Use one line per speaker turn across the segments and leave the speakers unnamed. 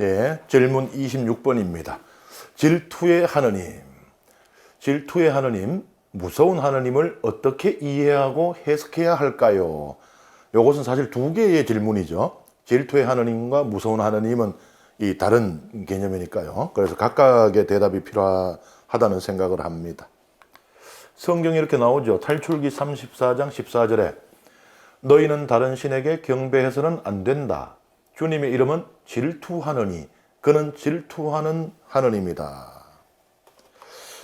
네, 질문 26번입니다. 질투의 하느님. 질투의 하느님, 무서운 하느님을 어떻게 이해하고 해석해야 할까요? 이것은 사실 두 개의 질문이죠. 질투의 하느님과 무서운 하느님은 이 다른 개념이니까요. 그래서 각각의 대답이 필요하다는 생각을 합니다. 성경에 이렇게 나오죠. 탈출기 34장 14절에 너희는 다른 신에게 경배해서는 안 된다. 주님의 이름은 질투하느니 그는 질투하는 하느님이다.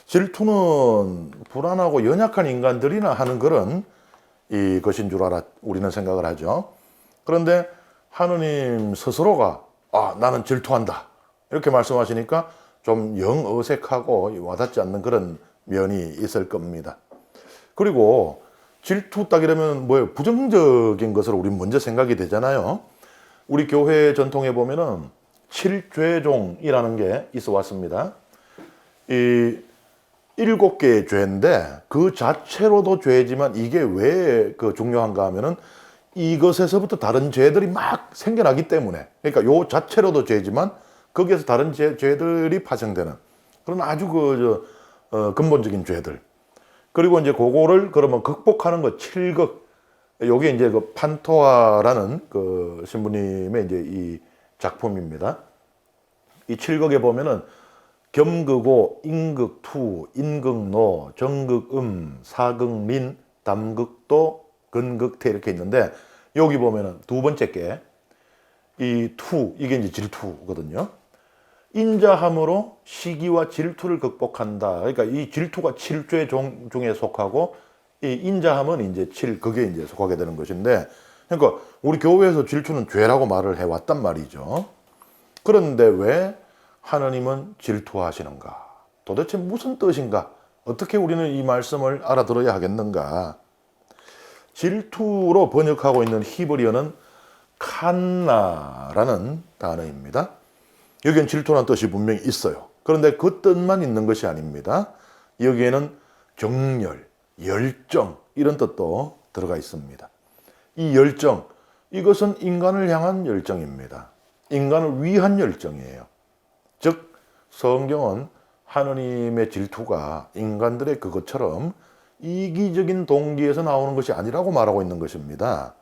질투는 불안하고 연약한 인간들이나 하는 그런 것인 줄 우리는 생각을 하죠. 그런데 하느님 스스로가 나는 질투한다 이렇게 말씀하시니까 좀 영 어색하고 와닿지 않는 그런 면이 있을 겁니다. 그리고 질투 딱 이러면 뭐예요? 부정적인 것을 우리 먼저 생각이 되잖아요. 우리 교회 전통에 보면은 칠죄종이라는 게 있어 왔습니다. 이 7개의 죄인데 그 자체로도 죄지만 이게 왜 중요한가 하면은 이것에서부터 다른 죄들이 막 생겨나기 때문에, 그러니까 요 자체로도 죄지만 거기에서 다른 죄들이 파생되는 그런 아주 근본적인 죄들. 그리고 이제 그거를 그러면 극복하는 거 7극. 요게 이제 판토하라는 신부님의 이제 이 작품입니다. 이 7극에 보면은 겸극오, 임극투, 인극노, 정극음, 사극민, 담극도, 근극태 이렇게 있는데 여기 보면은 두 번째 게 이 투, 이게 이제 질투거든요. 인자함으로 시기와 질투를 극복한다. 그러니까 이 질투가 7죄 중에 속하고 이 인자함은 이제 7극에 이제 속하게 되는 것인데, 그러니까 우리 교회에서 질투는 죄라고 말을 해왔단 말이죠. 그런데 왜 하나님은 질투하시는가? 도대체 무슨 뜻인가? 어떻게 우리는 이 말씀을 알아들어야 하겠는가? 질투로 번역하고 있는 히브리어는 칸나라는 단어입니다. 여기엔 질투라는 뜻이 분명히 있어요. 그런데 그 뜻만 있는 것이 아닙니다. 여기에는 정열, 열정 이런 뜻도 들어가 있습니다. 이 열정, 이것은 인간을 향한 열정입니다. 인간을 위한 열정이에요. 즉 성경은 하느님의 질투가 인간들의 그것처럼 이기적인 동기에서 나오는 것이 아니라고 말하고 있는 것입니다.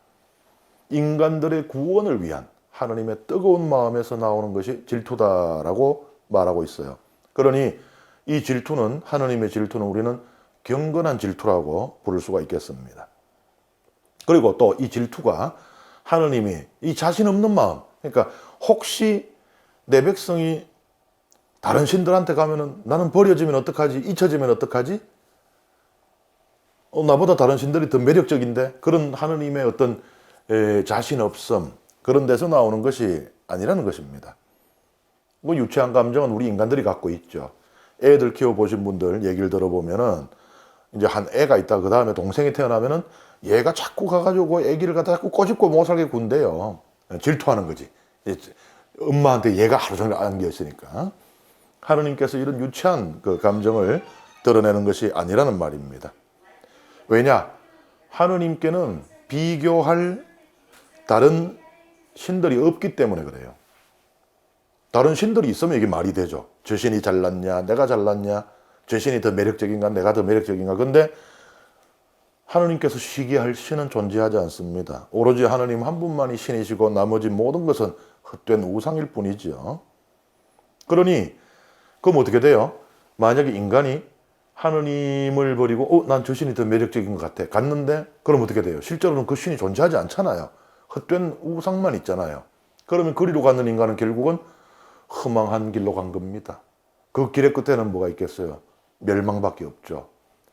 인간들의 구원을 위한 하느님의 뜨거운 마음에서 나오는 것이 질투다라고 말하고 있어요. 그러니 이 질투는, 하느님의 질투는 우리는 경건한 질투라고 부를 수가 있겠습니다. 그리고 또 이 질투가 하느님이 이 자신 없는 마음, 그러니까 혹시 내 백성이 다른 신들한테 가면은 나는 버려지면 어떡하지? 잊혀지면 어떡하지? 나보다 다른 신들이 더 매력적인데, 그런 하느님의 어떤 자신 없음, 그런 데서 나오는 것이 아니라는 것입니다. 뭐 유치한 감정은 우리 인간들이 갖고 있죠. 애들 키워보신 분들 얘기를 들어보면은 이제 한 애가 있다, 그 다음에 동생이 태어나면은 얘가 자꾸 가가지고 애기를 갖다 자꾸 꼬집고 못 살게 군대요. 질투하는 거지. 엄마한테 얘가 하루 종일 안겨 있으니까. 하느님께서 이런 유치한 그 감정을 드러내는 것이 아니라는 말입니다. 왜냐? 하느님께는 비교할 다른 신들이 없기 때문에 그래요. 다른 신들이 있으면 이게 말이 되죠. 저 신이 잘났냐, 내가 잘났냐, 저 신이 더 매력적인가, 내가 더 매력적인가. 근데 하느님께서 시기할 신은 존재하지 않습니다. 오로지 하느님 한 분만이 신이시고 나머지 모든 것은 헛된 우상일 뿐이죠. 그러니 그럼 어떻게 돼요? 만약에 인간이 하느님을 버리고 난 저 신이 더 매력적인 것 같아 갔는데, 그럼 어떻게 돼요? 실제로는 그 신이 존재하지 않잖아요. 헛된 우상만 있잖아요. 그러면 그리로 가는 인간은 결국은 허망한 길로 간 겁니다. 그 길의 끝에는 뭐가 있겠어요? 멸망밖에 없죠.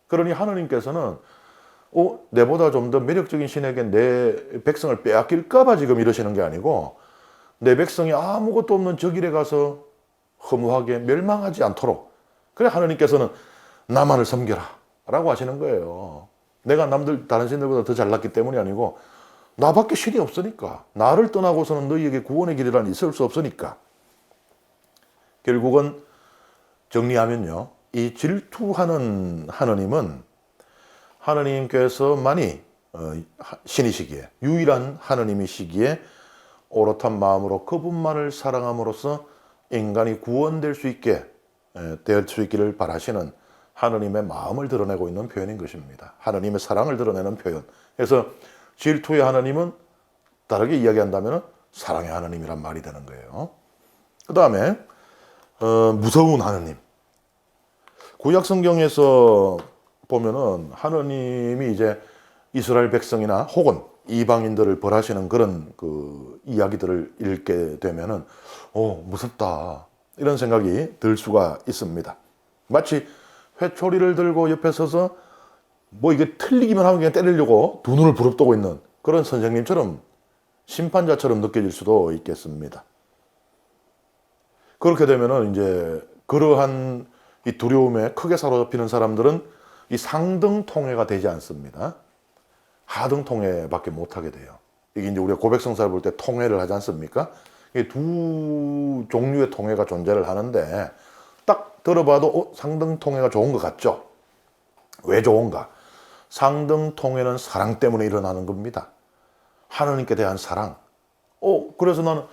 그러니 하느님께서는 내보다 좀 더 매력적인 신에게 내 백성을 빼앗길까 봐 지금 이러시는 게 아니고, 내 백성이 아무것도 없는 저 길에 가서 허무하게 멸망하지 않도록, 그래 하느님께서는 나만을 섬겨라 라고 하시는 거예요. 내가 남들 다른 신들보다 더 잘났기 때문이 아니고 나밖에 신이 없으니까, 나를 떠나고서는 너희에게 구원의 길이란 있을 수 없으니까. 결국은 정리하면요, 이 질투하는 하느님은 하느님께서만이 신이시기에, 유일한 하느님이시기에 오롯한 마음으로 그분만을 사랑함으로써 인간이 구원될 수 있게 될 수 있기를 바라시는 하느님의 마음을 드러내고 있는 표현인 것입니다. 하느님의 사랑을 드러내는 표현. 그래서 질투의 하느님은 다르게 이야기한다면 사랑의 하느님이란 말이 되는 거예요. 그 다음에 무서운 하느님. 구약 성경에서 보면은 하느님이 이제 이스라엘 백성이나 혹은 이방인들을 벌하시는 그런 그 이야기들을 읽게 되면은 무섭다 이런 생각이 들 수가 있습니다. 마치 회초리를 들고 옆에 서서 뭐 이게 틀리기만 하면 그냥 때리려고 두 눈을 부릅뜨고 있는 그런 선생님처럼 심판자처럼 느껴질 수도 있겠습니다. 그렇게 되면은 이제 그러한 이 두려움에 크게 사로잡히는 사람들은 이 상등통해가 되지 않습니다. 하등통해밖에 못하게 돼요. 이게 이제 우리가 고백성사를 볼 때 통해를 하지 않습니까? 이게 두 종류의 통해가 존재를 하는데 딱 들어봐도 상등통해가 좋은 것 같죠? 왜 좋은가? 상등통해는 사랑 때문에 일어나는 겁니다. 하느님께 대한 사랑. 그래서 나는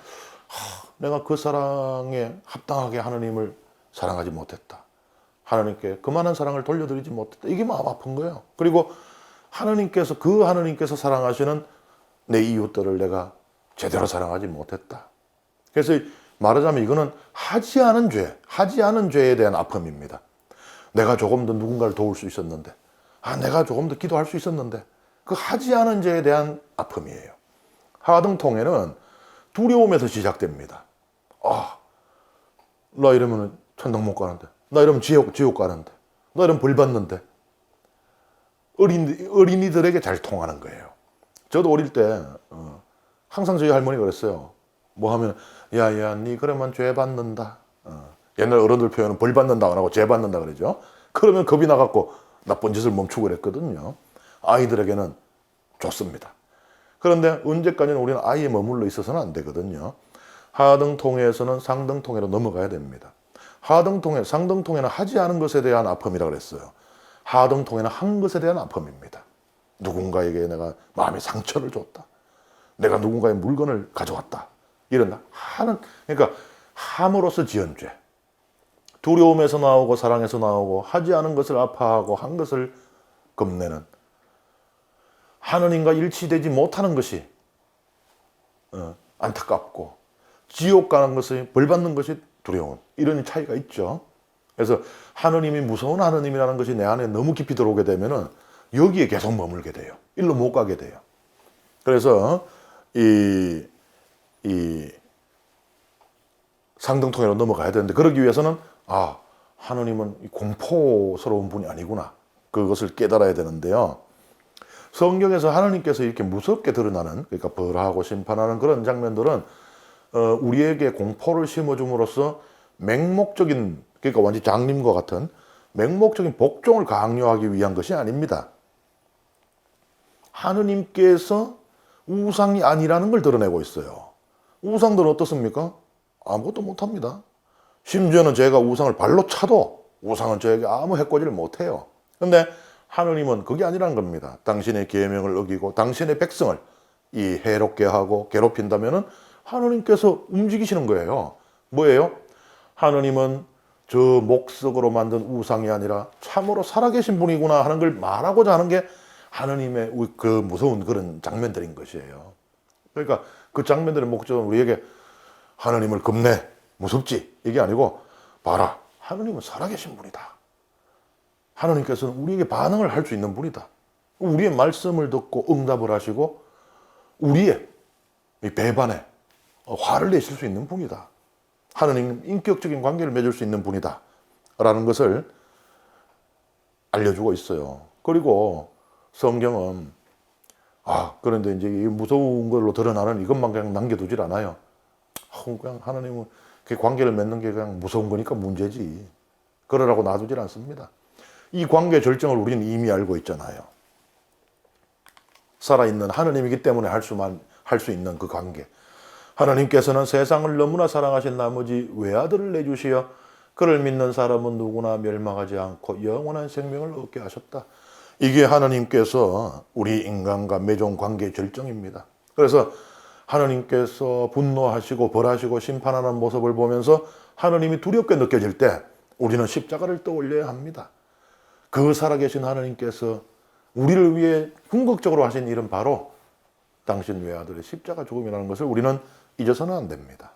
내가 그 사랑에 합당하게 하느님을 사랑하지 못했다. 하나님께 그만한 사랑을 돌려드리지 못했다. 이게 마음 아픈 거예요. 그리고 하느님께서 사랑하시는 내 이웃들을 내가 제대로 사랑하지 못했다. 그래서 말하자면 이거는 하지 않은 죄에 대한 아픔입니다. 내가 조금 더 누군가를 도울 수 있었는데, 내가 조금 더 기도할 수 있었는데, 그 하지 않은 죄에 대한 아픔이에요. 하등통해는 두려움에서 시작됩니다. 나 이러면 천당 못 가는데, 나 이러면 지옥 가는데, 나 이러면 벌 받는데. 어린이들에게 잘 통하는 거예요. 저도 어릴 때 항상 저희 할머니가 그랬어요. 뭐 하면 야야 니 그러면 죄 받는다. 옛날 어른들 표현은 벌 받는다 안 하고 죄 받는다 그러죠. 그러면 겁이 나갖고 나쁜 짓을 멈추고 그랬거든요. 아이들에게는 좋습니다. 그런데 언제까지는 우리는 아이에 머물러 있어서는 안 되거든요. 하등통해에서는 상등통해로 넘어가야 됩니다. 상등통해는 하지 않은 것에 대한 아픔이라 그랬어요. 하등통해는 한 것에 대한 아픔입니다. 누군가에게 내가 마음의 상처를 줬다. 내가 누군가의 물건을 가져왔다. 그러니까 함으로써 지은 죄. 두려움에서 나오고 사랑에서 나오고 하지 않은 것을 아파하고 한 것을 겁내는 하느님과 일치되지 못하는 것이 안타깝고 지옥 가는 것이 벌 받는 것이 두려운 이런 차이가 있죠. 그래서 하느님이 무서운 하느님이라는 것이 내 안에 너무 깊이 들어오게 되면은 여기에 계속 머물게 돼요. 일로 못 가게 돼요. 그래서 이 상등통해로 넘어가야 되는데 그러기 위해서는 하느님은 공포스러운 분이 아니구나. 그것을 깨달아야 되는데요. 성경에서 하느님께서 이렇게 무섭게 드러나는 그러니까 벌하고 심판하는 그런 장면들은 우리에게 공포를 심어줌으로써 맹목적인 그러니까 완전 장님과 같은 맹목적인 복종을 강요하기 위한 것이 아닙니다. 하느님께서 우상이 아니라는 걸 드러내고 있어요. 우상들은 어떻습니까? 아무것도 못합니다. 심지어는 제가 우상을 발로 차도 우상은 저에게 아무 해코지를 못해요. 그런데 하느님은 그게 아니라는 겁니다. 당신의 계명을 어기고 당신의 백성을 해롭게 하고 괴롭힌다면은 하느님께서 움직이시는 거예요. 뭐예요? 하느님은 저 목석으로 만든 우상이 아니라 참으로 살아계신 분이구나 하는 걸 말하고자 하는 게 하느님의 그 무서운 그런 장면들인 것이에요. 그러니까 그 장면들의 목적은 우리에게 하느님을 겁내 무섭지 이게 아니고 봐라 하느님은 살아계신 분이다. 하느님께서는 우리에게 반응을 할 수 있는 분이다. 우리의 말씀을 듣고 응답을 하시고 우리의 배반에 화를 내실 수 있는 분이다. 하느님 인격적인 관계를 맺을 수 있는 분이다. 라는 것을 알려주고 있어요. 그리고 성경은 그런데 이제 이 무서운 걸로 드러나는 이것만 그냥 남겨두질 않아요. 그냥 하느님은 그 관계를 맺는 게 그냥 무서운 거니까 문제지. 그러라고 놔두질 않습니다. 이 관계 절정을 우리는 이미 알고 있잖아요. 살아있는 하느님이기 때문에 할 수 있는 그 관계. 하나님께서는 세상을 너무나 사랑하신 나머지 외아들을 내주시어 그를 믿는 사람은 누구나 멸망하지 않고 영원한 생명을 얻게 하셨다. 이게 하나님께서 우리 인간과 맺은 관계의 절정입니다. 그래서 하나님께서 분노하시고 벌하시고 심판하는 모습을 보면서 하나님이 두렵게 느껴질 때 우리는 십자가를 떠올려야 합니다. 그 살아계신 하나님께서 우리를 위해 궁극적으로 하신 일은 바로 당신 외아들의 십자가 죽음이라는 것을 우리는 잊어서는 안 됩니다.